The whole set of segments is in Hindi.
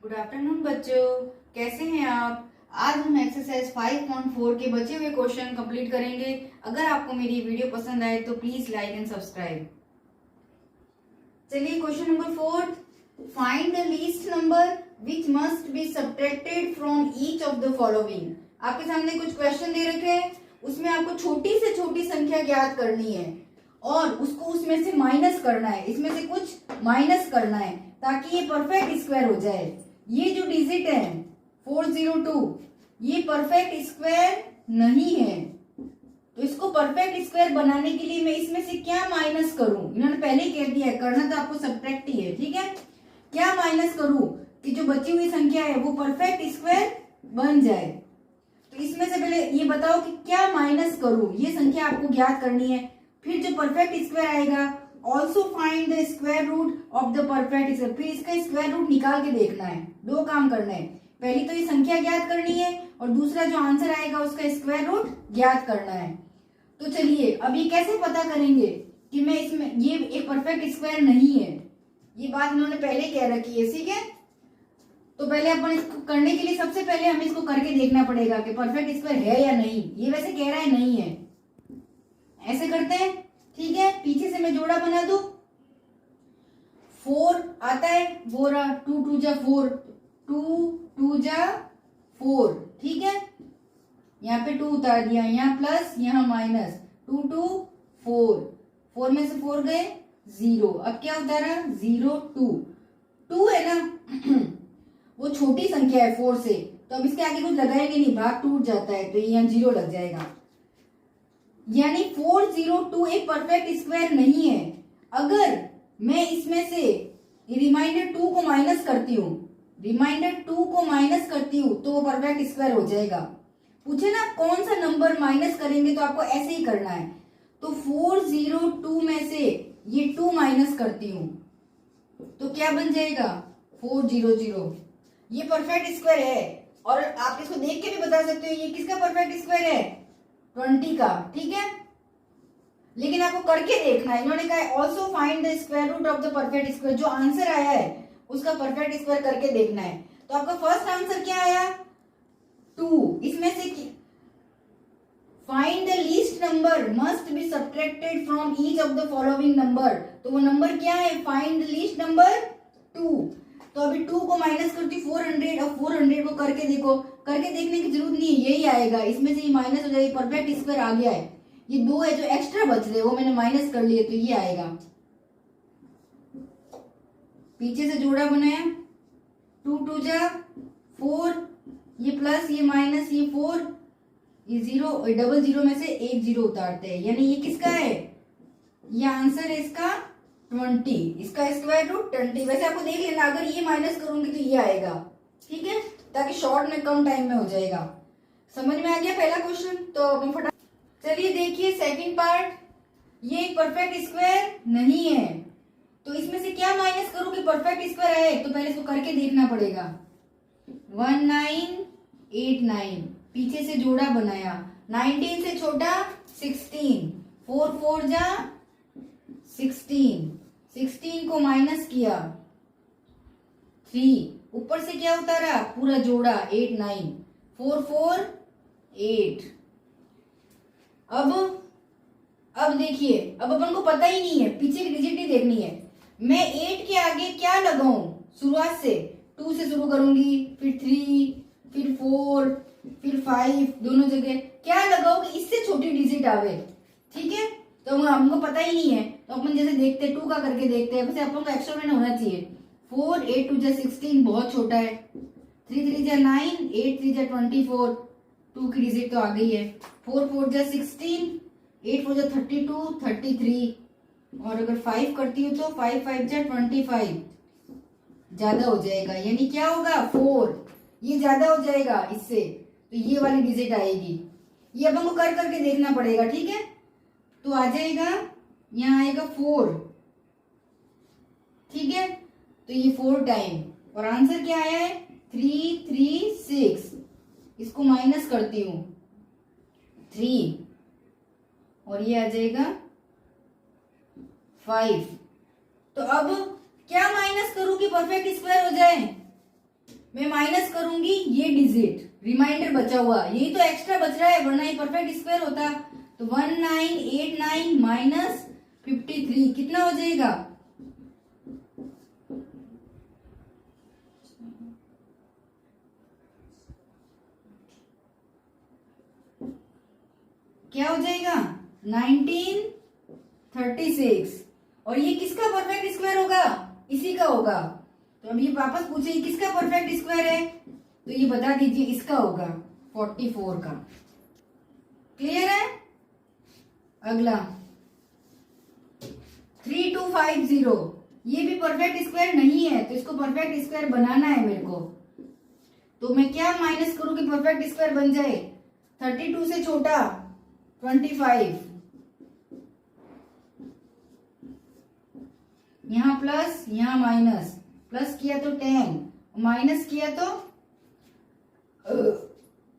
गुड आफ्टरनून बच्चों, कैसे हैं आप। आज हम एक्सरसाइज 5.4 के बचे हुए क्वेश्चन कंप्लीट करेंगे। अगर आपको मेरी वीडियो पसंद आए तो प्लीज लाइक एंड सब्सक्राइब। चलिए question number 4, find the least number which must be subtracted from each of the following. आपके सामने कुछ क्वेश्चन दे रखे हैं, उसमें आपको छोटी से छोटी संख्या ज्ञात करनी है और उसको उसमें से माइनस करना है, इसमें से कुछ माइनस करना है ताकि ये परफेक्ट स्क्वायर हो जाए। ये जो डिजिट है 402 ये परफेक्ट स्क्वायर नहीं है, तो इसको परफेक्ट स्क्वायर बनाने के लिए मैं इसमें से क्या माइनस करूं। इन्होंने पहले ही कह दिया है, करना तो आपको सब्ट्रैक्ट ही है, ठीक है। क्या माइनस करूं कि जो बची हुई संख्या है वो परफेक्ट स्क्वायर बन जाए। तो इसमें से पहले ये बताओ कि क्या माइनस करूं, ये संख्या आपको ज्ञात करनी है। फिर जो परफेक्ट स्क्वायर आएगा, also find the square root of the perfect square, फिर इसका स्क्वायर रूट निकाल के देखना है। दो काम करना है, पहली तो ये संख्या ज्ञात करनी है और दूसरा जो आंसर आएगा उसका स्क्वायर रूट ज्ञात करना है। तो चलिए अब ये कैसे पता करेंगे कि मैं इसमें ये एक परफेक्ट स्क्वायर नहीं है। ये बात इन्होंने पहले कह रखी है, ठीक है। तो पहले अपन इसको करने के लिए सबसे पहले हमें इसको करके देखना पड़ेगा कि परफेक्ट स्क्वायर है या नहीं। ये वैसे कह रहा है नहीं है, ऐसे करते हैं, ठीक है। पीछे से मैं जोड़ा बना दूं, 4 आता है, वो रहा 2 2 जा 4, 2 2 जा 4, ठीक है। यहाँ पे 2 उतार दिया, यहाँ प्लस यहाँ माइनस, 2 2 4, 4 में से 4 गए 0। अब क्या उतारा 0 2, 2 है ना वो छोटी संख्या है 4 से, तो अब इसके आगे कुछ लगाएंगे नहीं, भाग टूट जाता है तो यहाँ 0 लग जाएगा। यानी 402 एक परफेक्ट स्क्वायर नहीं है। अगर मैं इसमें से रिमाइंडर 2 को माइनस करती हूँ, रिमाइंडर 2 को माइनस करती हूँ तो वो परफेक्ट स्क्वायर हो जाएगा। पूछे ना कौन सा नंबर माइनस करेंगे, तो आपको ऐसे ही करना है। तो 402 में से ये 2 माइनस करती हूँ तो क्या बन जाएगा 400। ये परफेक्ट स्क्वायर है और आप इसको देख के भी बता सकते हो ये किसका परफेक्ट स्क्वायर है, 20 का, ठीक है। लेकिन आपको करके देखना है। इन्होंने कहा है also find the square root of the perfect square, जो आंसर आया है उसका परफेक्ट स्क्वायर करके देखना है। तो आपका फर्स्ट आंसर क्या आया 2, इसमें से find the least number must be subtracted from each of the following number. तो वो नंबर क्या है, फाइंड द लीस्ट नंबर 2। तो अभी 2 को माइनस करती 400 और 400 को करके देखो, करके देखने की जरूरत नहीं है, यही आएगा। इसमें से ये माइनस हो जाएगी, परफेक्ट स्क्वायर आ गया है। ये 2 है जो एक्स्ट्रा बच रहे वो मैंने माइनस कर लिए, तो ये आएगा। पीछे से जोड़ा बनाया 2 2 जा 4, ये प्लस ये माइनस ये 4, ये 0 डबल 0 में से एक 0 उतारते हैं, यानी ये किसका है, ये आंसर है इसका 20, इसका स्क्वायर रूट 20। वैसे आपको देख लेना, अगर ये माइनस करूंगी तो ये आएगा, ठीक है, ताकि शॉर्ट में कम टाइम में हो जाएगा। समझ में आ गया पहला क्वेश्चन। तो फटाफट चलिए देखिए सेकंड पार्ट। ये एक परफेक्ट स्क्वायर नहीं है, तो इसमें से क्या माइनस करूं कि परफेक्ट स्क्वायर आए। तो पहले इसको करके देखना पड़ेगा। 1989, पीछे से जोड़ा बनाया, 19 से छोटा 16, 4 4 जा 16, 16 को माइनस किया 3, ऊपर से क्या उतारा पूरा जोड़ा 8 9, 4 4 8। अब देखिए, अब अपन को पता ही नहीं है, पीछे की डिजिट ही देखनी है। मैं 8 के आगे क्या लगाऊं, शुरुआत से 2 से शुरू करूंगी, फिर 3, फिर 4, फिर 5, दोनों जगह क्या लगाओ कि इससे छोटी डिजिट आवे, ठीक है। तो हमको पता ही नहीं है, तो अपन जैसे देखते 2 का करके देखते हैं, वैसे अपन को एक्स्ट्रा में होना चाहिए। 4 8 2 जा 16 बहुत छोटा है, 3 3 जा 9, 8 3 जा 24, 2 की डिजिट तो आ गई है, 4 4 जा 16, 8 4 जा 32 33, और अगर 5 करती हूँ तो 5 5 जा 25, ज्यादा हो जाएगा, यानी क्या होगा 4, ये ज्यादा हो जाएगा इससे, तो ये वाली डिजिट आएगी। ये अपन को कर करके देखना पड़ेगा, ठीक है। तो आ जाएगा, यहाँ आएगा 4, ठीक है। तो ये 4 टाइम, और आंसर क्या आया है 336। इसको माइनस करती हूँ 3, और ये आ जाएगा 5। तो अब क्या माइनस करूं कि परफेक्ट स्क्वायर हो जाए, मैं माइनस करूंगी ये डिजिट, रिमाइंडर बचा हुआ, यही तो एक्स्ट्रा बच रहा है, वरना ये परफेक्ट स्क्वायर होता। तो 1989 माइनस 53 कितना हो जाएगा? क्या हो जाएगा? 1936। और ये किसका परफेक्ट स्क्वायर होगा? इसी का होगा। तो अब ये वापस पूछे किसका परफेक्ट स्क्वायर है, तो ये बता दीजिए, इसका होगा 44 का। क्लियर है? अगला 3250, ये भी परफेक्ट स्क्वायर नहीं है, तो इसको परफेक्ट स्क्वायर बनाना है मेरे को। तो मैं क्या माइनस करूं कि परफेक्ट स्क्वायर बन जाए? 32 से छोटा 25, यहां प्लस यहां माइनस, प्लस किया तो 10, माइनस किया तो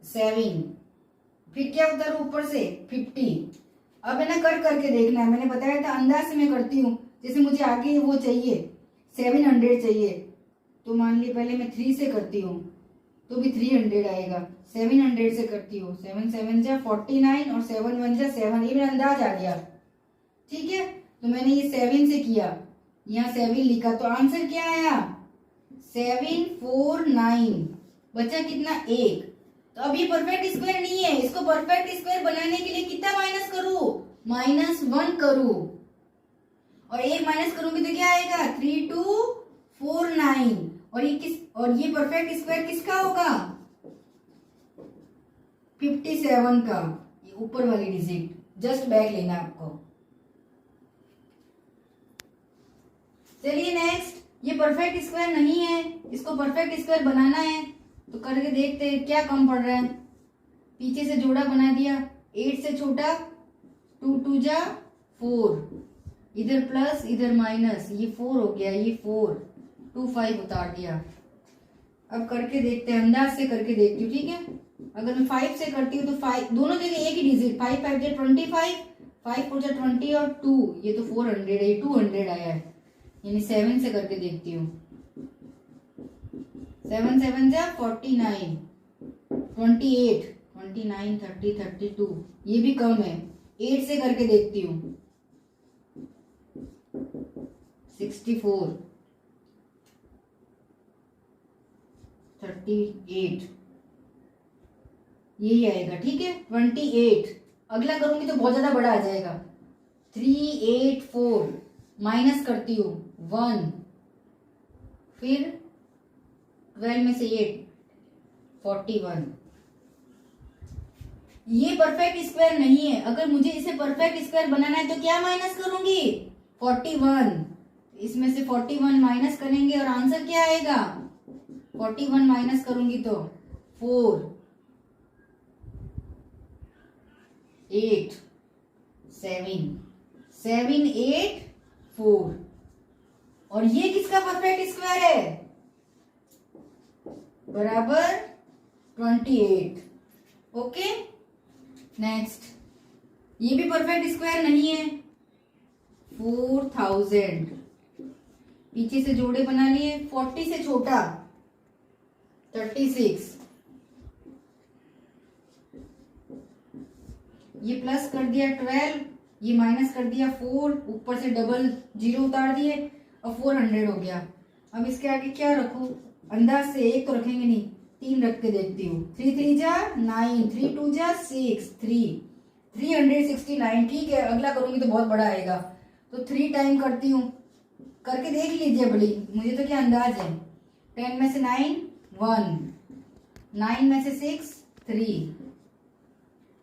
7, फिर क्या उतारू ऊपर से 50। अब है ना कर करके देखना है, मैंने बताया था अंदाज से मैं करती हूँ। जैसे मुझे आगे वो चाहिए 700 चाहिए, तो मान ली पहले मैं 3 से करती हूँ तो भी 300 आएगा। 700 से करती हूँ, 7 7 जा 49 और 7 1 जा 7, ये मेरा अंदाज आ गया। ठीक है, तो मैंने ये 7 से किया, यहाँ 7 लिखा, तो आंसर क्या आया? 749। बचा कितना? 1। तो अब ये परफेक्ट स्क्वायर नहीं है, इसको परफेक्ट स्क्वायर बनाने के लिए कितना माइनस करूं? -1 करूं, और 1 माइनस करूंगी तो क्या आएगा? 3249। और ये परफेक्ट स्क्वायर किसका होगा? 57 का। ये ऊपर वाली डिजिट जस्ट बैक लेना आपको। चलिए नेक्स्ट, ये परफेक्ट स्क्वायर नहीं है, इसको परफेक्ट स्क्वायर बनाना है, तो करके देखते हैं क्या कम पड़ रहा है। पीछे से जोड़ा बना दिया, 8 से छोटा 2 2 जा 4, इधर प्लस इधर माइनस, ये 4 हो गया, ये 4, 2 5 उतार दिया। अब करके देखते हैं, अंदाज से करके देखती हूँ। ठीक है, अगर मैं 5 से करती हूँ तो 5 दोनों जगह एक ही डिजिट, 5 5 जा 25, 5 4 जा 20 और 2, ये तो 400 है, ये 200 आया है, यानी 7 से करके देखती हूँ। 7 7 जा 49, 28, 29 30 32, ये भी कम है। 8 से करके देखती हूँ, 64, 38, यही आएगा। ठीक है, 28। अगला करूंगी तो बहुत ज्यादा बड़ा आ जाएगा। 384 माइनस करती हूँ 1, फिर 12 में से 8, 41। ये परफेक्ट स्क्वायर नहीं है, अगर मुझे इसे परफेक्ट स्क्वायर बनाना है तो क्या माइनस करूंगी? 41। इसमें से 41 माइनस करेंगे और आंसर क्या आएगा? 41 माइनस करूंगी तो 4 8 7 7 8 4। और ये किसका परफेक्ट स्क्वायर है? बराबर 28। ओके, नेक्स्ट, ये भी परफेक्ट स्क्वायर नहीं है। 4000, पीछे से जोड़े बना लिए, 40 से छोटा 36, ये प्लस कर दिया 12, ये माइनस कर दिया 4, ऊपर से डबल जीरो उतार दिए और 400 हो गया। अब इसके आगे क्या रखूं? अंदाज से एक तो रखेंगे नहीं, 3 रख के देखती हूँ। 3 3 जा 9, 3 2 जा 6, 369। ठीक है, अगला करूंगी तो बहुत बड़ा आएगा, तो 3 टाइम करती हूँ, करके देख लीजिए बड़ी, मुझे तो क्या अंदाज है। 10 में से 9 1, 9 में से 6 3,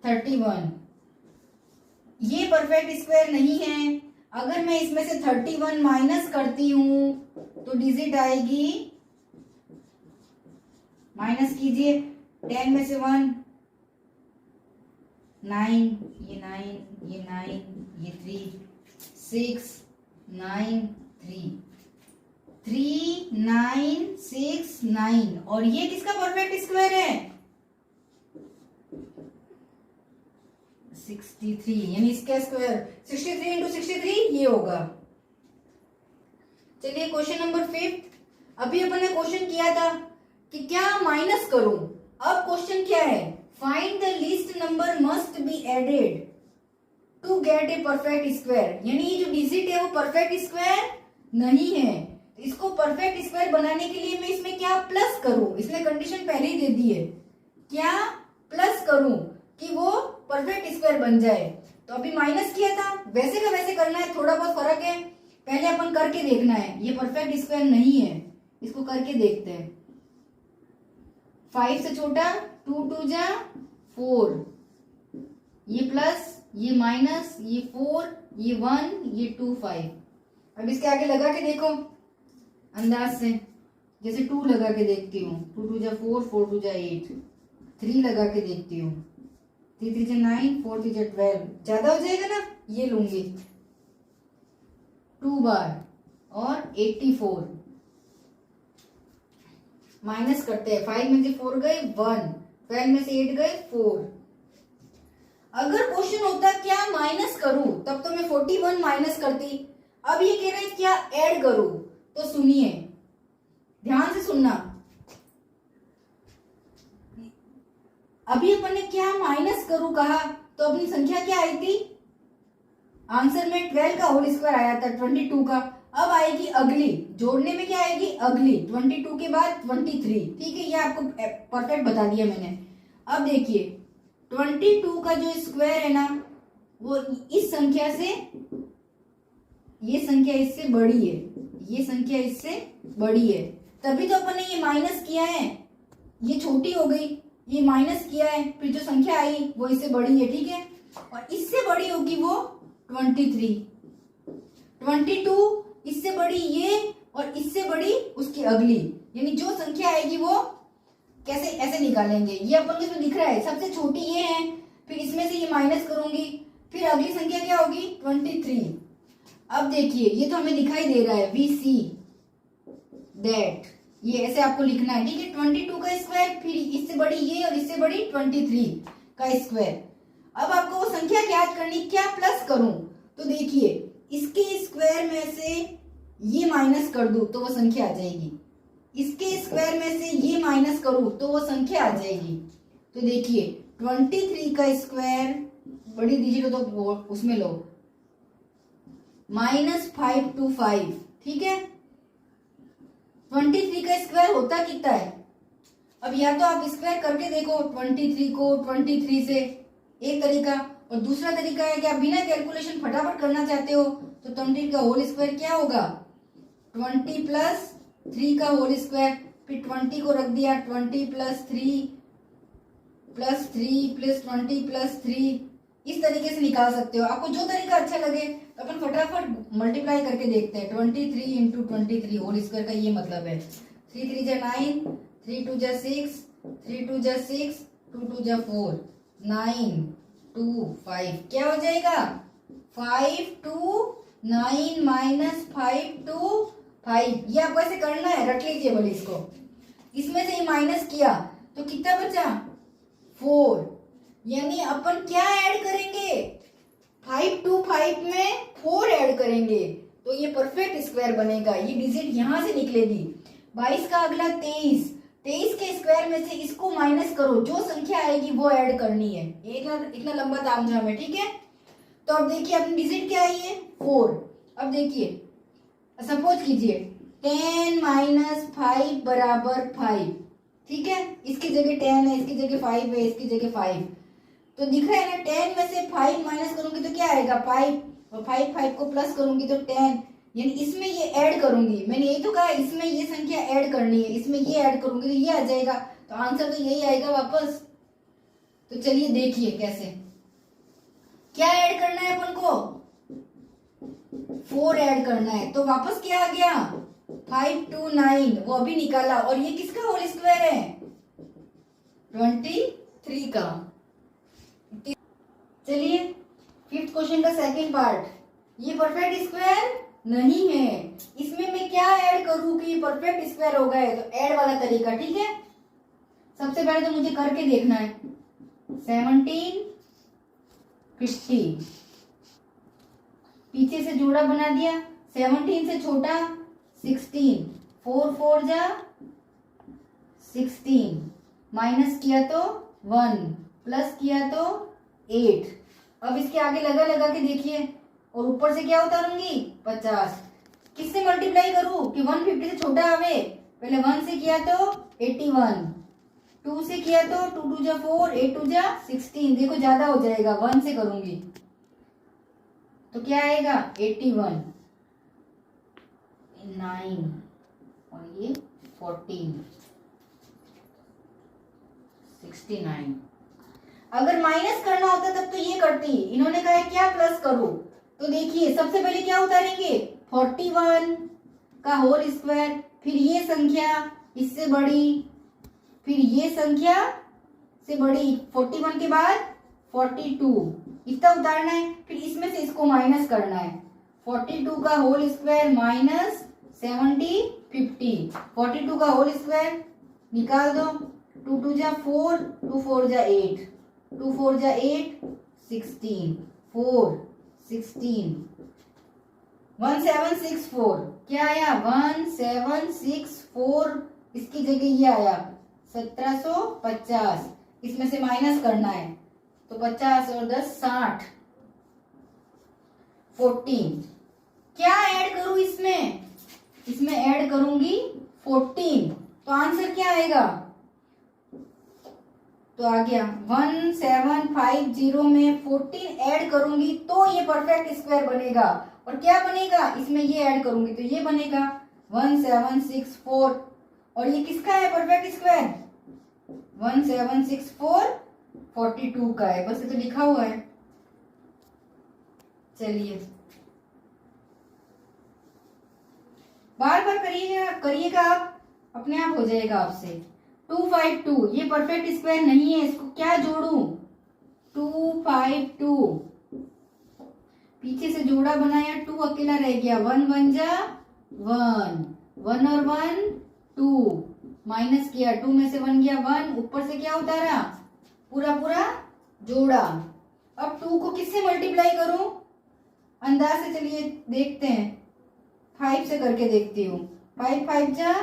31। ये परफेक्ट स्क्वायर नहीं है। अगर मैं इसमें से 31 माइनस करती हूं तो डिजिट आएगी, माइनस कीजिए, 10 में से 1 9, ये 9, ये 9, ये 3, 6 9 3, 3 9 6 9। और ये किसका परफेक्ट स्क्वायर है? 63, यानी इसका स्क्वायर 63 इंटू 63 ये होगा। चलिए क्वेश्चन नंबर 5। अभी अपन ने क्वेश्चन किया था कि क्या माइनस करूं। अब क्वेश्चन क्या है, find the least number must be added to get a perfect square. यानी ये जो डिजिट है वो परफेक्ट स्क्वायर नहीं है, इसको परफेक्ट स्क्वायर बनाने के लिए मैं इसमें क्या प्लस करूं। इसने कंडीशन पहले ही दे दी है, क्या प्लस करूं कि वो परफेक्ट स्क्वायर बन जाए। तो अभी माइनस किया था, वैसे का वैसे करना है, थोड़ा बहुत फर्क है, पहले अपन करके देखना है। ये परफेक्ट स्क्वायर नहीं है, इसको करके देखते हैं। 5 से छोटा 2 2 जा 4, ये प्लस ये माइनस ये 4 ये 1 ये 2 5। अब इसके आगे लगा के देखो अंदाज से, जैसे 2 लगा के देखती हूँ, 2 2 जा 4 4 2 जा 8, 3 लगा के देखती हूँ, 3 3 जा 9 4 3 जा 12, ज्यादा हो जाएगा ना, ये लूंगी 2 बार और 84। माइनस करते हैं, 5 में से 4 गए 1, 12 में से 8 गए 4। अगर क्वेश्चन होता क्या माइनस करूं, तब तो मैं 41 माइनस करती। अब ये कह रहे हैं क्या ऐड करूं, तो सुनिए ध्यान से सुनना। अभी अपन ने क्या माइनस करूं कहा, तो अपनी संख्या क्या आई थी, आंसर में 12 का होल स्क्वायर आया था 22 का। अब आएगी अगली, जोड़ने में क्या आएगी अगली 22 के बाद 23। ठीक है, ये आपको परफेक्ट बता दिया मैंने। अब देखिए 22 का जो स्क्वायर है ना, वो इस संख्या से, ये संख्या इससे बड़ी है, ये संख्या इससे बड़ी है, तभी तो अपन ने ये माइनस किया है। ये छोटी हो गई, ये माइनस किया है, फिर जो संख्या आई वो इससे बड़ी है। ठीक है, और इससे बड़ी होगी वो 23, 22 इससे बड़ी ये, और इससे बड़ी उसकी अगली, यानी जो संख्या आएगी वो कैसे ऐसे निकालेंगे। ये अपन को इसमें दिख रहा है, सबसे छोटी ये है, फिर इसमें से ये माइनस करूंगी, फिर अगली संख्या क्या होगी 23। अब देखिए ये तो हमें दिखाई दे रहा है, वी सी दैट, ये ऐसे आपको लिखना है। ठीक है, 22 का स्क्वायर, फिर इससे बड़ी ये और इससे बड़ी 23 का स्क्वायर। अब आपको वो संख्या ज्ञात करनी, क्या प्लस करूं, तो देखिए इसके स्क्वायर में से ये माइनस कर दूं तो वो संख्या आ जाएगी, इसके स्क्वायर में से ये माइनस करूं तो वो संख्या आ जाएगी। तो देखिए 23 का स्क्वायर बड़ी डिजिट हो तो उसमें लो -525। ठीक है, 23 का स्क्वायर होता कितना है। अब या तो आप स्क्वायर करके देखो 23 को 23 से, एक तरीका, और दूसरा तरीका है कि आप बिना कैलकुलेशन फटाफट करना चाहते हो तो 20 का होल स्क्वायर क्या होगा 20 प्लस 3 का होल स्क्वायर, फिर 20 को रख दिया 20 प्लस 3 प्लस 3 प्लस 20 प्लस 3, इस तरीके से निकाल सकते हो। आपको जो तरीका अच्छा लगे तो अपन फटाफट मल्टीप्लाई करके देखते हैं। 23 इंटू 23 होल स्क्वायर का ये मतलब है 3 3 जा 9, 3 2 जा 6, 3 2 जा 6, 2 2 जा 4, 9 2 5, क्या हो जाएगा 5 2 9 माइनस 5 2 5। ये आपको ऐसे करना है, रख लीजिए बोले इसको। इसमें से ये माइनस किया तो कितना बचा 4, यानी अपन क्या ऐड करेंगे 5 2 5 में 4 ऐड करेंगे तो ये परफेक्ट स्क्वायर बनेगा। ये डिजिट यहां से निकलेगी। 22 का अगला 23, 23 के स्क्वायर में से इसको माइनस करो, जो संख्या आएगी वो ऐड करनी है। इतना लंबा तामझाम है। ठीक है, तो अब देखिए अपनी डिजिट क्या आई है 4। अब देखिए सपोज कीजिए 10 माइनस 5 बराबर 5। ठीक है, इसकी जगह 10 है, इसकी जगह 5 है, इसकी जगह 5, तो दिख रहा है ना 10 में से 5 माइनस करूंगी तो क्या आएगा 5, और 5 को प्लस करूंगी तो 10, यानी इसमें ये ऐड करूंगी। मैंने यही तो कहा इसमें ये संख्या ऐड करनी है, इसमें ये ऐड करूंगी तो ये आ जाएगा, तो आंसर तो यही आएगा वापस। तो चलिए देखिए कैसे, क्या ऐड करना है अपन को 4 ऐड करना है, तो वापस क्या आ गया 5 2 9, वो अभी निकाला, और ये किसका होल स्क्वायर है 23 का। चलिए 5th क्वेश्चन का सेकंड पार्ट, ये परफेक्ट स्क्वायर नहीं है, इसमें मैं क्या ऐड करूं कि परफेक्ट स्क्वायर हो गए, तो ऐड वाला तरीका। ठीक है, सबसे पहले तो मुझे करके देखना है 17 50, पीछे से जोड़ा बना दिया, 17 से छोटा 16, 4 4 जा 16, माइनस किया तो 1, प्लस किया तो 8। अब इसके आगे लगा लगा के देखिए, और ऊपर से क्या उतारूंगी 50। किससे मल्टीप्लाई करूं कि 150 से छोटा आवे? पहले 1 से किया तो 81, 2 से किया तो 2 2 जा 4, 8 2 जा 16। देखो ज्यादा हो जाएगा, 1 से करूंगी तो क्या आएगा 81, 9 और ये 14, 69। अगर माइनस करना होता तब तो ये करती, इन्होंने कहा है क्या प्लस करो, तो देखिए सबसे पहले क्या उतारेंगे 41 का होल स्क्वायर, फिर ये संख्या इससे बड़ी, फिर ये संख्या से बड़ी, 41 के बाद 42, इतना उतारना है। फिर इसमें से इसको माइनस करना है, 42 का होल स्क्वायर माइनस 70 50, 42 का होल स्क्वायर निकाल दो, 2 2 जा 4, 2 4 जा 8, 2 4 जा 8, 16, 4 16, 1764 क्या आया 1764, इसकी जगह ये आया 1750। इसमें से माइनस करना है तो 50 और 10 60, 14। क्या ऐड करूं इसमें? इसमें ऐड करूंगी 14, तो आंसर क्या आएगा? तो आ गया 1750 में 14 ऐड करूंगी तो ये परफेक्ट स्क्वायर बनेगा। और क्या बनेगा? इसमें ये ऐड करूंगी तो ये बनेगा 1764। और ये किसका है परफेक्ट स्क्वायर? 1764 42 का है, बस ये तो लिखा हुआ है। चलिए बार बार करिएगा आप, अपने आप हो जाएगा आपसे। 252 ये परफेक्ट स्क्वायर नहीं है, इसको क्या जोड़ूं 252, पीछे से जोड़ा बनाया 2 अकेला रह गया, 1 1 जा 1, 1 और 1 2, माइनस किया 2 में से 1 गया 1, ऊपर से क्या उतारा पूरा पूरा जोड़ा। अब 2 को किससे मल्टीप्लाई करूं? अंदाज से चलिए देखते हैं, 5 से करके देखती हूँ। 5 5 जा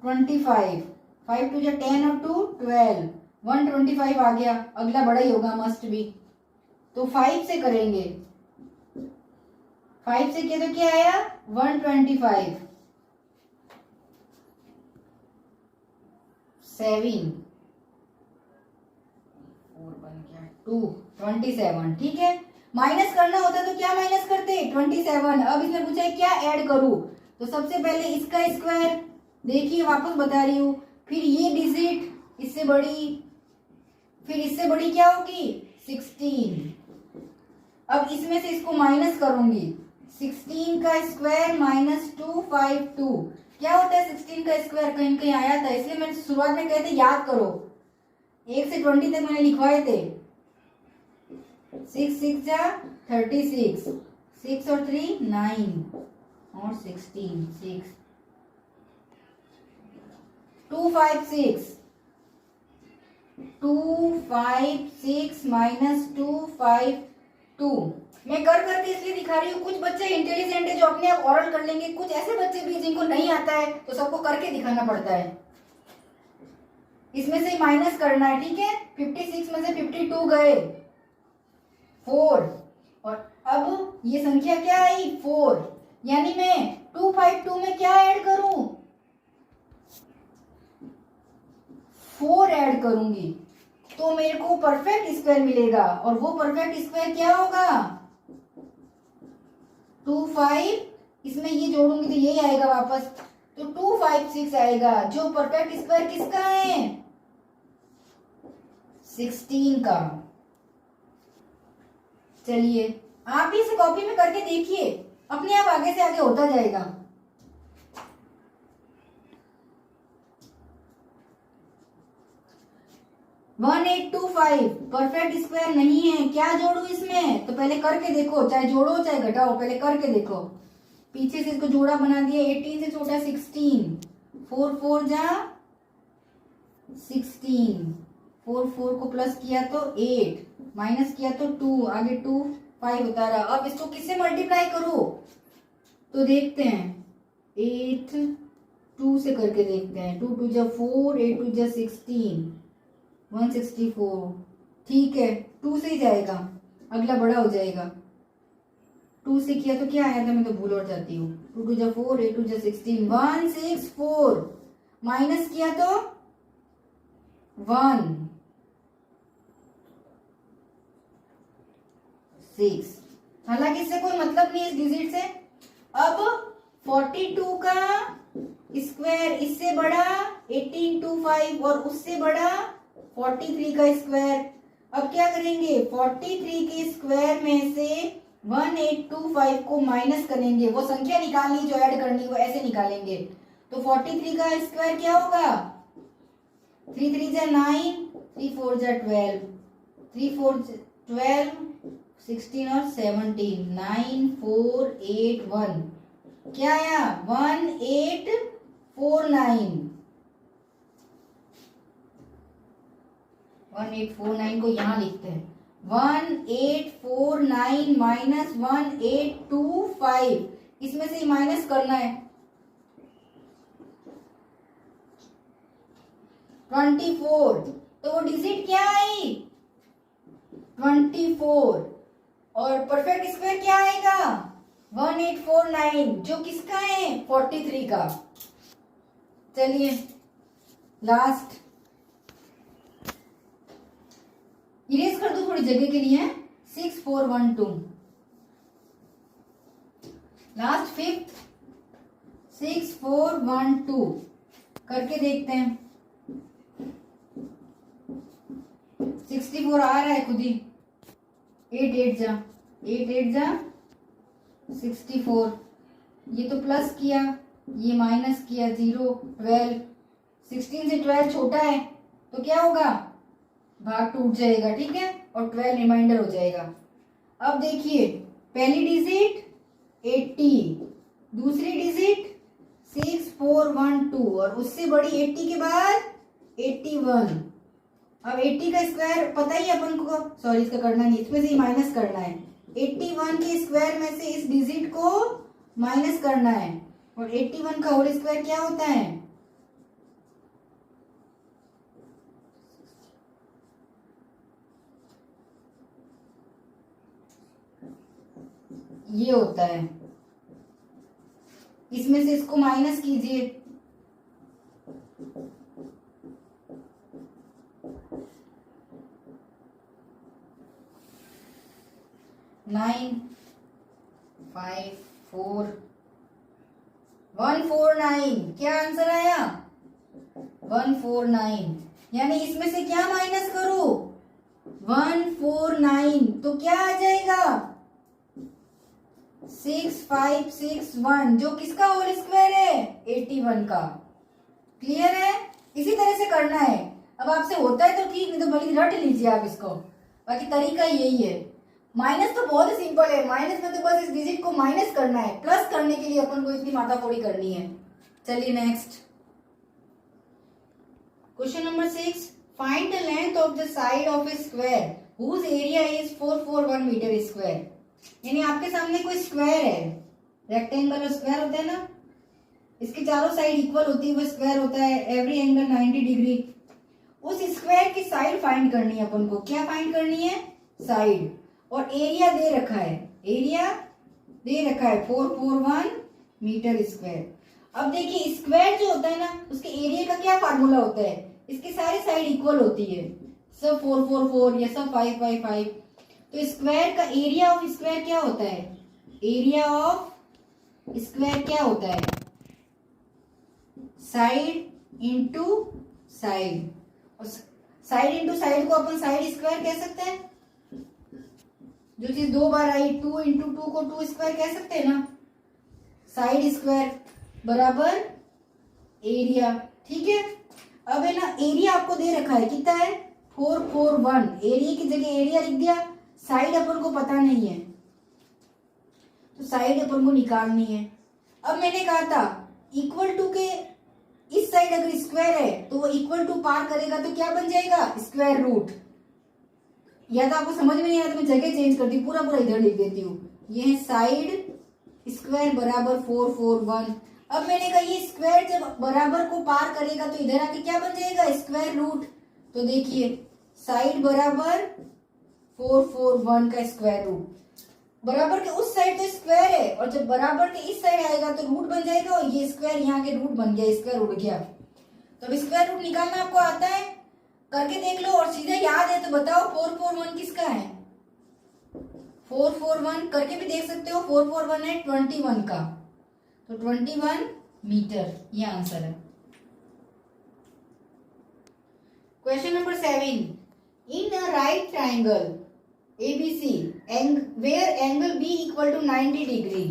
25, 5 2 जा 10 और 2 12, 125 आ गया, अगला बड़ा ही होगा मस्ट भी, तो 5 से करेंगे। 5 से किया तो क्या आया 125, 7 4 बन गया 2 27। ठीक है, माइनस करना होता तो क्या माइनस करते 27। अब इसमें पूछा है क्या ऐड करूं, तो सबसे पहले इसका स्क्वायर, देखिए वापस बता रही हूं, फिर ये डिजिट इससे बड़ी, फिर इससे बड़ी क्या होगी 16। अब इसमें से इसको माइनस करूंगी, 16 का स्क्वायर माइनस 252 क्या होता है 16 का स्क्वायर? कहीं कहीं आया था, इसलिए मैंने शुरुआत में कहे थे याद करो, 1 से 20 तक मैंने लिखवाए थे। 6 6 जा 36, 6 और 3 9 और 16 6, 256 256 माइनस 252। मैं कर करके इसलिए दिखा रही हूँ, कुछ बच्चे इंटेलिजेंट है जो अपने आप ओरल कर लेंगे, कुछ ऐसे बच्चे भी जिनको नहीं आता है तो सबको करके दिखाना पड़ता है। इसमें से माइनस करना है, ठीक है। 56 में से 52 गए 4, और अब ये संख्या क्या आई 4, यानी मैं 252 में क्या ऐड करूं 4 ऐड करूंगी तो मेरे को परफेक्ट स्क्वायर मिलेगा। और वो परफेक्ट स्क्वायर क्या होगा 25, इसमें ये जोड़ूंगी तो यही आएगा वापस, तो 256 आएगा, जो परफेक्ट स्क्वायर किसका है 16 का। चलिए आप भी इसे कॉपी में करके देखिए, अपने आप आगे से आगे होता जाएगा। वन 1825 परफेक्ट स्क्वायर नहीं है, क्या जोड़ू इसमें? तो पहले करके देखो, चाहे जोड़ो चाहे घटाओ, पहले करके देखो। पीछे से इसको जोड़ा बना दिया, 18 से छोटा 16, 4 4 जा 16, 4 4 को प्लस किया तो 8, माइनस किया तो 2, आगे 2 5 उतारा। अब इसको किससे मल्टीप्लाई करूं तो देखते हैं, 8 2 से करके देखते हैं। 2 2 जा 4, 8 2 जा 16, 164। ठीक है, 2 से ही जाएगा, अगला बड़ा हो जाएगा। 2 से किया तो क्या आया था, मैं तो भूल और जाती हूँ। 2 2 जा 4, 8 2 जा 16, 164। माइनस किया तो 1 6। हालांकि इससे कोई मतलब नहीं है इस डिजिट से। अब 42 का स्क्वायर इससे बड़ा 18 टू 5 और उससे बड़ा 43 का स्क्वायर। अब क्या करेंगे, 43 के स्क्वायर में से 1825 को माइनस करेंगे। वो संख्या निकालनी जो ऐड करनी वो ऐसे निकालेंगे। तो 43 का स्क्वायर क्या होगा, 3 3 जा 9, 3 4 जा 12, 3 4 12, 16 और 17, 9 4 8 1, क्या आया 1849। 1849 को यहां लिखते हैं। 1849 माइनस 1825, इसमें से माइनस करना है। 24, तो वो डिजिट क्या आई 24, और परफेक्ट स्क्वायर क्या आएगा 1849, जो किसका है 43 का। चलिए लास्ट इरेज कर दो थोड़ी जगह के लिए। 6412 लास्ट फिफ्थ 6412 करके देखते हैं। 64 आ रहा है खुद ही। 8 8 जा 8 8 जा 64, ये तो प्लस किया, ये माइनस किया, 0 12, 16 से 12 छोटा है तो क्या होगा, भाग टूट जाएगा, ठीक है, और 12 रिमाइंडर हो जाएगा। अब देखिए पहली डिजिट 80, दूसरी डिजिट 6412 और उससे बड़ी 80 के बाद 81। अब 80 का स्क्वायर पता ही अपन को, सॉरी इसका करना नहीं, इसमें से ही माइनस करना है। 81 के स्क्वायर में से इस डिजिट को माइनस करना है, और 81 का होल स्क्वायर क्या होता है, ये होता है। इसमें से इसको माइनस कीजिए, 9 5 4 149, क्या आंसर आया 149। यानी इसमें से क्या माइनस करो 149, तो क्या आ जाएगा 6561, जो किसका होल स्क्वायर है 81 का। क्लियर है, इसी तरह से करना है। अब आपसे होता है तो ठीक, नहीं तो भले रट लीजिए आप इसको, बाकी तरीका यही है। माइनस तो बहुत ही सिंपल है, माइनस में तो बस इस डिजिट को माइनस करना है, प्लस करने के लिए अपन को इतनी माथाफोड़ी करनी है। चलिए next question number 6, find the length of the side of a square whose area is 441 metre square. यानी आपके सामने कोई स्क्वायर है, रेक्टेंगल और स्क्वायर होता है ना, इसके चारों साइड इक्वल होती है, वो स्क्वायर होता है, एवरी एंगल 90 डिग्री। उस स्क्वायर की साइड फाइंड करनी है अपन को। क्या फाइंड करनी है, साइड, और एरिया दे रखा है, एरिया दे रखा है 441 मीटर स्क्वायर। अब देखिए स्क्वायर जो होता है ना, उसके एरिया का क्या फार्मूला होता है, इसकी सारी साइड इक्वल होती है, सब 444 या सब 555। तो स्क्वायर का एरिया ऑफ स्क्वायर क्या होता है, एरिया ऑफ स्क्वायर क्या होता है, साइड इंटू साइड। और साइड इंटू साइड को अपन साइड स्क्वायर कह सकते हैं। जो चीज दो बार आई, 2 इंटू 2 को 2 स्क्वायर कह सकते हैं ना। साइड स्क्वायर बराबर एरिया, ठीक है। अब है ना, एरिया आपको दे रखा है, कितना है 441, एरिया की जगह एरिया लिख दिया। साइड अपन को पता नहीं है, तो साइड अपन को निकालनी है। अब मैंने कहा था इक्वल टू के इस साइड अगर स्क्वायर है तो वो इक्वल टू पार करेगा तो क्या बन जाएगा, स्क्वायर रूट। या तो आपको समझ में नहीं आया तो मैं जगह चेंज करती हूँ, पूरा पूरा इधर लिख देती हूँ। ये है साइड स्क्वायर बराबर 441। अब मैंने कहा ये स्क्वायर जब बराबर को पार करेगा तो इधर आके क्या बन जाएगा, स्क्वायर रूट। तो देखिए साइड बराबर 441 का स्क्वायर रूट, बराबर के उस साइड तो स्क्वायर है और जब बराबर के इस साइड आएगा तो रूट बन जाएगा और ये स्क्वायर यहाँ के रूट बन गया, स्क्वायर उड़ गया। तो अब स्क्वायर रूट निकालना आपको आता है, करके देख लो और सीधे याद है तो बताओ 441 किसका है। 441 करके भी देख सकते हो, 441 है 21 का, तो 21 मीटर ये आंसर है। Question number 7, in a right triangle ABC where angle B equal to 90 degree.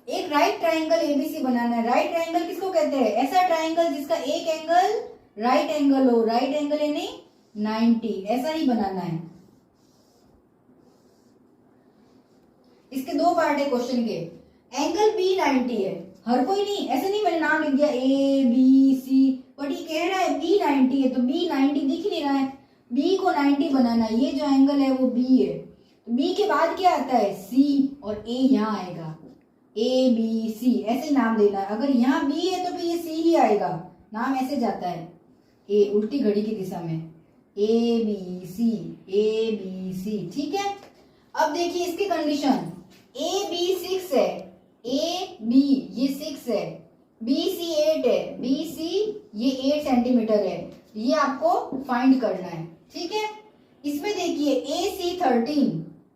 एक राइट ट्राइंगल ABC बनाना है। राइट ट्राइंगल किसको कहते हैं, ऐसा ट्राइंगल जिसका एक एंगल राइट एंगल हो, राइट एंगल यानी 90, ऐसा ही बनाना है। इसके दो पार्ट है क्वेश्चन के। एंगल B 90 है, हर कोई नहीं, ऐसे नहीं मैंने नाम लिख दिया ABC, बट ये कह रहा है B 90 है तो B 90 दिख नहीं रहा है, B को 90 बनाना है। ये जो एंगल है वो B है, तो B के बाद क्या आता है C और A यहाँ आएगा, ABC ऐसे ही नाम देना है। अगर यहाँ B है तो फिर ये C ही आएगा, नाम ऐसे जाता है A उल्टी घड़ी की दिशा में, ABC ABC, ठीक है। अब देखिए इसकी कंडीशन, AB 6 है, AB ये 6 है, BC 8 है, BC ये 8 सेंटीमीटर है, ये आपको फाइंड करना है, ठीक है। इसमें देखिए AC 13,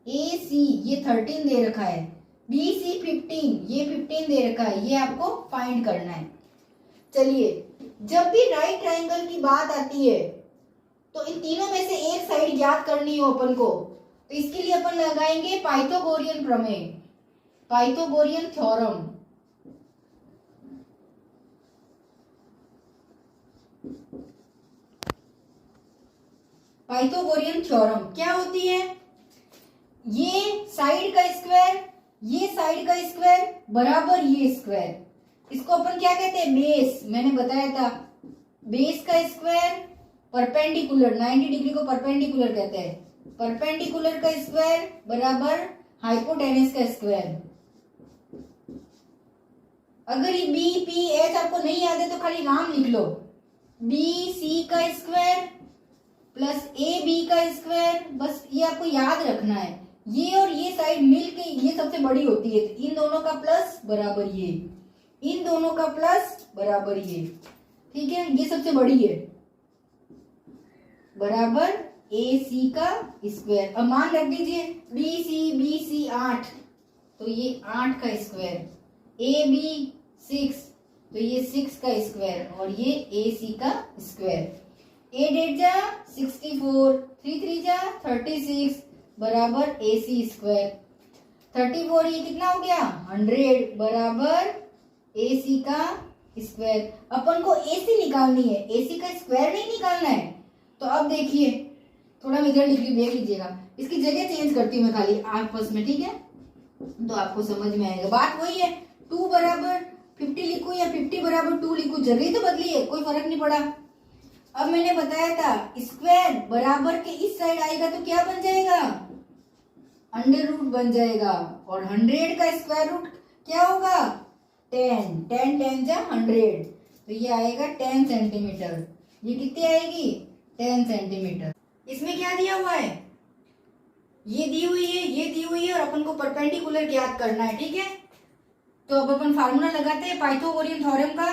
AC ये 13 दे रखा है, BC 15 ये 15 दे रखा है, ये आपको फाइंड करना है। चलिए जब भी राइट ट्राइंगल की बात आती है तो इन तीनों में से एक साइड ज्ञात करनी हो अपन को, तो इसके लिए अपन लगाएंगे पाइथागोरियन प्रमेय, पाइथागोरियन थ्योरम। पाइथागोरियन थ्योरम क्या होती है, ये साइड का स्क्वायर, ये साइड का स्क्वायर बराबर ये स्क्वायर, इसको अपन क्या कहते हैं बेस, मैंने बताया था बेस का स्क्वायर परपेंडिकुलर, 90 डिग्री को परपेंडिकुलर कहते हैं, परपेंडिकुलर का स्क्वायर बराबर हाइपोटेनस का स्क्वायर। अगर ये बी पी एच आपको नहीं याद है तो खाली नाम लिख लो, बी सी का स्क्वायर प्लस ए बी का स्क्वायर, बस ये आपको याद रखना है। ये और ये साइड मिलके ये सबसे बड़ी होती है, तो इन दोनों का प्लस बराबर ये, इन दोनों का प्लस बराबर ये, ठीक है, ये सबसे बड़ी है बराबर ए सी का स्क्वायर। अब मान रख दीजिए बी सी 8, तो ये 8 का स्क्वायर, ए बी 6 तो ये 6 का स्क्वायर और ये ए सी का स्क्वायर। 8 8 जा 64, 3 3 जा 36 बराबर ए सी स्क्वायर। 34 ये कितना हो गया 100 बराबर ए सी का स्क्वायर। अपन को ए सी निकालनी है, ए सी का स्क्वायर नहीं निकालना है। तो अब देखिए थोड़ा मैं इधर देख लीजिएगा, इसकी जगह चेंज करती हूँ मैं खाली आपस में, ठीक है, तो आपको समझ में आएगा। बात वही है, 2 बराबर 50 लिखूं या 50 बराबर 2 लिखूं, जगह तो बदली है, कोई फर्क नहीं पड़ा। अब मैंने बताया था स्क्वायर बराबर के इस साइड आएगा तो क्या बन जाएगा अंडर रूट बन जाएगा, और 100 का स्क्वायर रूट क्या होगा 10, 10 10 जा 100, तो ये आएगा 10 सेंटीमीटर। ये कितनी आएगी 10 सेंटीमीटर। इसमें क्या दिया हुआ है, ये दी हुई है, ये दी हुई है, और अपन को परपेंडिकुलर ज्ञात करना है, ठीक है। तो अब अपन फार्मूला लगाते हैं पाइथागोरियन थ्योरम का,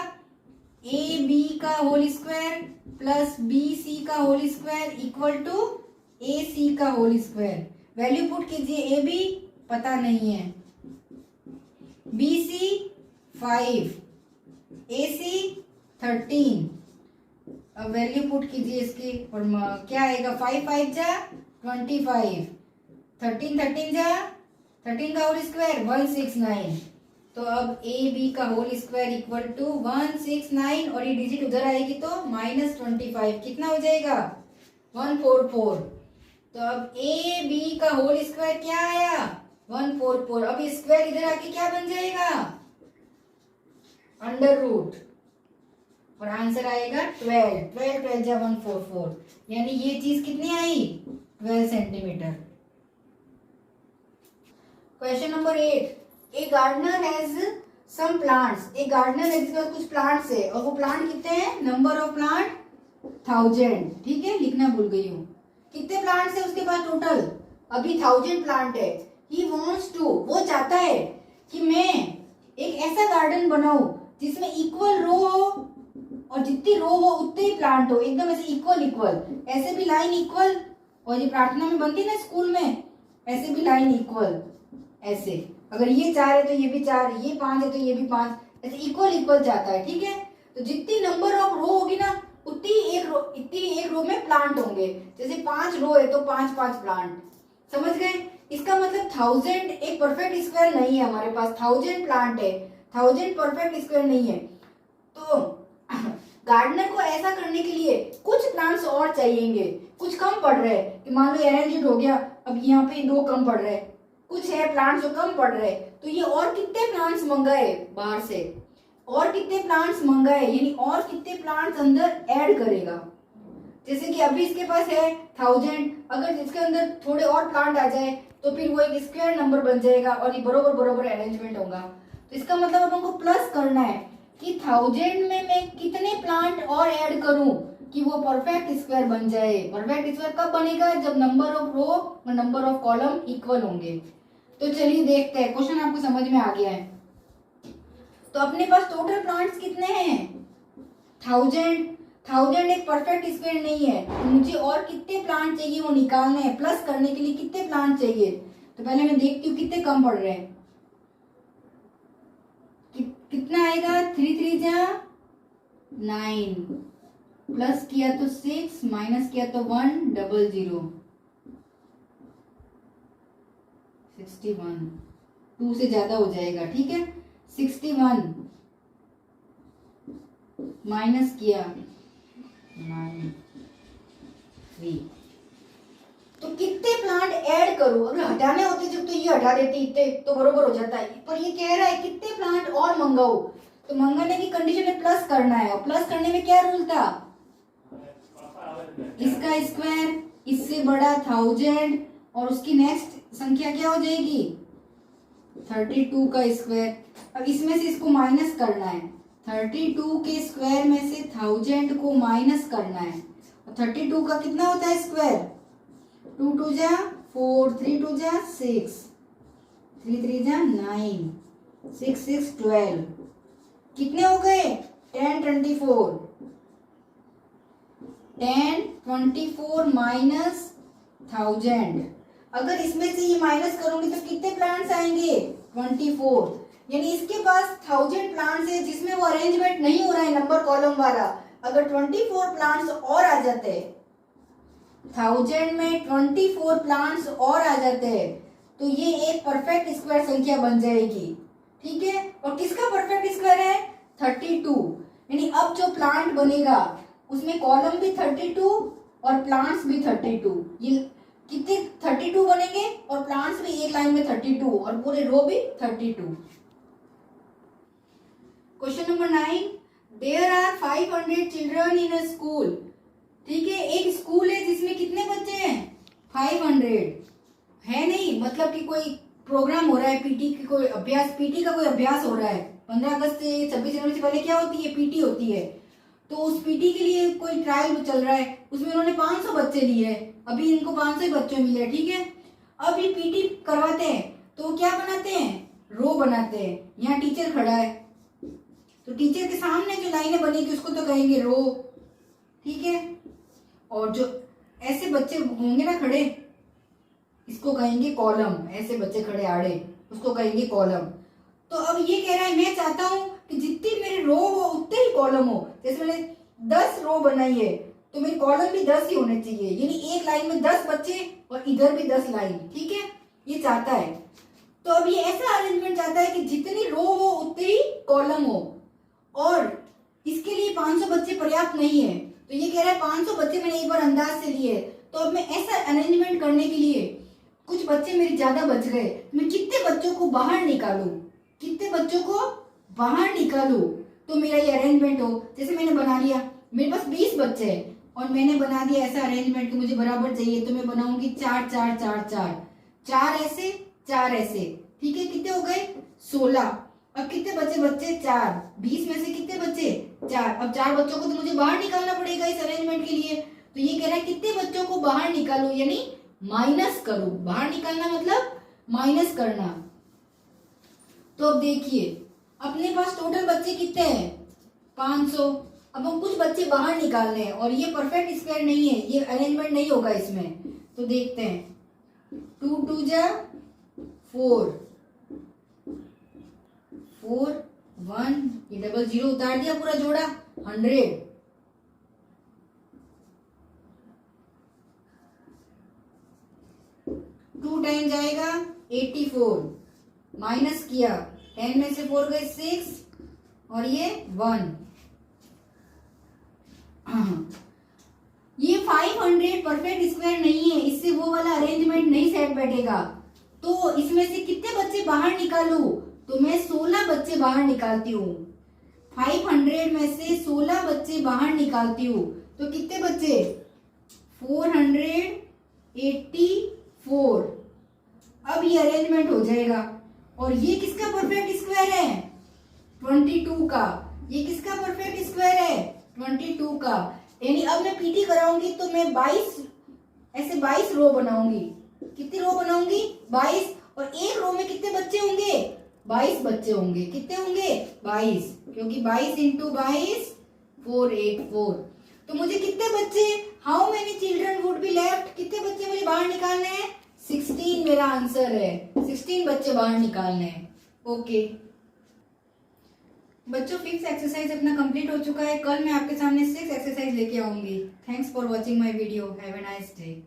ए बी का whole square plus B C का whole square equal to A C का होल स्क्वायर। वैल्यू पुट कीजिए, ए बी पता नहीं है, बी सी 5, ए सी 13। अब वैल्यू पुट कीजिए इसकी, और क्या आएगा 5 5 जा 25, 13 13 जा 13 का होल स्क्वायर 169। तो अब ए बी का होल स्क्वायर इक्वल टू 169, और ये डिजिट उधर आएगी तो -25, कितना हो जाएगा 144। तो अब ए बी का होल स्क्वायर क्या आया 144। अब ये स्क्वायर इधर आके क्या बन जाएगा अंडर रूट, और आंसर आएगा 12, 12 12 जा 144, यानी ये चीज कितनी आई 12 centimetre. Question number 8, a gardener has some plants, एक गार्डनर है जिसके पास कुछ प्लांट्स है और वो प्लांट कितने हैं, नंबर ऑफ प्लांट 1000, ठीक है, लिखना भूल गई हूँ। कितने प्लांट्स है उसके पास टोटल, अभी 1000 प्लांट है। ही वॉन्ट्स टू, वो चाहता है कि मैं एक ऐसा गार्डन बनाऊं जिसमें इक्वल रो हो और जितनी रो हो उतने ही प्लांट हो, एकदम ऐसे इक्वल इक्वल, ऐसे भी लाइन इक्वल, और ये प्रार्थना में बनती ना स्कूल में, ऐसे भी लाइन इक्वल, ऐसे अगर ये 4 है तो ये भी 4, ये 5 है तो ये भी 5, ऐसे इक्वल इक्वल चाहता है, ठीक है। तो जितनी नंबर ऑफ रो होगी ना उतनी एक रो में प्लांट होंगे, जैसे 5 रो है तो 5 प्लांट, समझ गए। इसका मतलब 1000 एक परफेक्ट स्क्वायर नहीं है हमारे पास, 1000 प्लांट है, 1000 परफेक्ट स्क्वायर नहीं है। तो गार्डनर को ऐसा करने के लिए कुछ प्लांट्स और चाहिएंगे, कुछ कम पड़ रहे हैं कि मान लो अरेंज्ड हो गया, अब यहाँ पे 2 कम पड़ रहे हैं, कुछ है प्लांट्स जो कम पड़ रहे हैं, तो ये और कितने प्लांट्स मंगाए बाहर से, और कितने प्लांट्स मंगाए, यानी और कितने प्लांट्स अंदर ऐड करेगा। जैसे कि अभी इसके पास है 1000, अगर इसके अंदर थोड़े और प्लांट आ जाए तो फिर वो एक स्क्वायर नंबर बन जाएगा और ये बरोबर बरोबर अरेंजमेंट होगा। तो इसका मतलब अपन को प्लस करना है कि 1000 में मैं कितने प्लांट और ऐड करूं कि वो परफेक्ट स्क्वायर बन जाए। परफेक्ट स्क्वायर कब बनेगा, जब नंबर ऑफ रो और नंबर ऑफ कॉलम इक्वल होंगे। तो चलिए देखते हैं, क्वेश्चन आपको समझ में आ गया है। तो अपने पास टोटल प्लांट्स कितने हैं, 1000 एक परफेक्ट स्क्वायर नहीं है, तो मुझे और कितने प्लांट चाहिए वो निकालने हैं। प्लस करने के लिए कितने प्लांट चाहिए, तो पहले मैं देखती हूँ कितने कम पड़ रहे हैं। कितना आएगा, 3 3 जा 9, प्लस किया तो 6, माइनस किया तो 1 00 61, 2 से ज्यादा हो जाएगा, ठीक है। 61 माइनस किया 9 3, तो कितने प्लांट ऐड करूं, अगर हटाने होते जब तो ये हटा देती इतने तो बरोबर हो जाता है, पर ये कह रहा है कितने प्लांट और मंगाओ, तो मंगाने की कंडीशन में प्लस करना है, और प्लस करने में क्या रूल था, इसका स्क्वायर इससे बड़ा 1000 और उसकी नेक्स्ट संख्या क्या हो जाएगी 32 का स्क्वायर। अब इसमें से इसको माइनस करना है, 32 के स्क्वायर में से 1000 को माइनस करना है, और 32 का कितना होता है स्क्वायर, 2 2 जा 4, 3 2 जा 6, 3 3 जा 9, 6 6 12, कितने हो गए 10 24, 10 24 माइनस 1000। अगर इसमें से ये माइनस करूंगी तो कितने प्लांट्स आएंगे 24, यानी इसके पास 1000 प्लांट्स है जिसमें वो अरेंजमेंट नहीं हो रहा है नंबर कॉलम वाला। अगर 24 प्लांट्स और आ जाते हैं, 1000 में 24 प्लांट्स और आ जाते हैं, तो ये एक परफेक्ट स्क्वायर संख्या बन जाएगी, ठीक है। और किसका परफेक्ट स्क्वायर है 32, यानी अब जो प्लांट बनेगा उसमें कॉलम भी 32 और प्लांट्स भी 32, ये कितने 32 बनेंगे और प्लांट्स भी एक लाइन में 32 और पूरे रो भी 32। Question number 9, there are 500 children in a school, ठीक है, एक स्कूल है जिसमें कितने बच्चे हैं 500 है, नहीं मतलब कि कोई प्रोग्राम हो रहा है, पीटी की कोई अभ्यास, पीटी का कोई अभ्यास हो रहा है, 15 अगस्त से 26 जनवरी से पहले क्या होती है पीटी होती है, तो उस पीटी के लिए कोई ट्रायल चल रहा है, उसमें उन्होंने 500 बच्चे लिए हैं, अभी इनको 500 ही बच्चे मिले, ठीक है। अब ये पीटी करवाते हैं तो क्या बनाते हैं, रो बनाते हैं, यहाँ टीचर खड़ा है तो टीचर के सामने जो लाइनें बनेगी उसको तो कहेंगे रो, ठीक है, और जो ऐसे बच्चे होंगे ना खड़े इसको कहेंगे कॉलम, ऐसे बच्चे खड़े आड़े उसको कहेंगे कॉलम। तो अब ये कह रहा है मैं चाहता हूं कि जितनी मेरी रो हो उतने ही कॉलम हो, जैसे मैंने 10 रो बनाई है तो मेरी कॉलम भी 10 ही होने चाहिए, यानी एक लाइन में 10 बच्चे और इधर भी 10 लाइन, ठीक है, ये चाहता है। तो अब ये ऐसा अरेंजमेंट चाहता है कि जितनी रो हो उतनी ही कॉलम हो, और इसके लिए 500 बच्चे पर्याप्त नहीं है, तो ये कह रहा है 500 बच्चे मैंने एक बार अंदाज से लिए, तो अब मैं ऐसा अरेंजमेंट करने के लिए कुछ बच्चे मेरे ज्यादा बच गए, मैं कितने बच्चों को बाहर निकालूं, कितने बच्चों को बाहर निकालूं तो मेरा ये अरेंजमेंट हो। जैसे मैंने बना लिया मेरे पास 20 बच्चे हैं और मैंने बना दिया ऐसा अरेंजमेंट कि मुझे बराबर चाहिए, तो मैं बनाऊंगी 4 4 4 4, 4 ऐसे 4 ऐसे, ठीक है, कितने हो गए 16। अब कितने बचे? बच्चे 4। 20 में से कितने बचे? 4। अब 4 बच्चों को तो मुझे बाहर निकालना पड़ेगा इस अरेंजमेंट के लिए। तो ये कह रहा है कितने बच्चों को बाहर निकालो, यानी माइनस करो। बाहर निकालना मतलब माइनस करना। तो अब देखिए अपने पास टोटल बच्चे कितने हैं? 500। अब हम कुछ बच्चे बाहर निकालने हैं और ये परफेक्ट स्क्वायर नहीं है, ये अरेंजमेंट नहीं होगा इसमें। तो देखते हैं 2 2 जा 4, 4 1, ये डबल जीरो उतार दिया, पूरा जोड़ा 100। 2 टाइम जाएगा 84, माइनस किया 10 में से 4 गए 6 और ये 1। ये 500 परफेक्ट स्क्वायर नहीं है, इससे वो वाला अरेंजमेंट नहीं सेट बैठेगा। तो इसमें से कितने बच्चे बाहर निकालू? तो मैं 16 बच्चे बाहर निकालती हूँ। 500 में से 16 बच्चे बाहर निकालती हूँ तो कितने बच्चे? 484। अब ये अरेंजमेंट हो जाएगा। और ये किसका परफेक्ट स्क्वायर है? 22 का। ये किसका परफेक्ट स्क्वायर है? 22 का। यानी अब मैं पीटी कराऊंगी तो मैं 22 ऐसे 22 रो बनाऊंगी। कितनी रो बनाऊंगी? 22। और एक रो में कितने बच्चे होंगे? 22 बच्चे होंगे। कितने होंगे? 22, क्योंकि 22 इंटू 22 484। तो मुझे कितने बच्चे, how many children would be left, कितने बच्चे मुझे बाहर निकालने हैं? 16 मेरा आंसर है। 16 बच्चे बाहर निकालने हैं। ओके बच्चों, 5th एक्सरसाइज अपना कंप्लीट हो चुका है। कल मैं आपके सामने 6th एक्सरसाइज लेके आऊंगी। Thanks for watching my video. Have a nice day.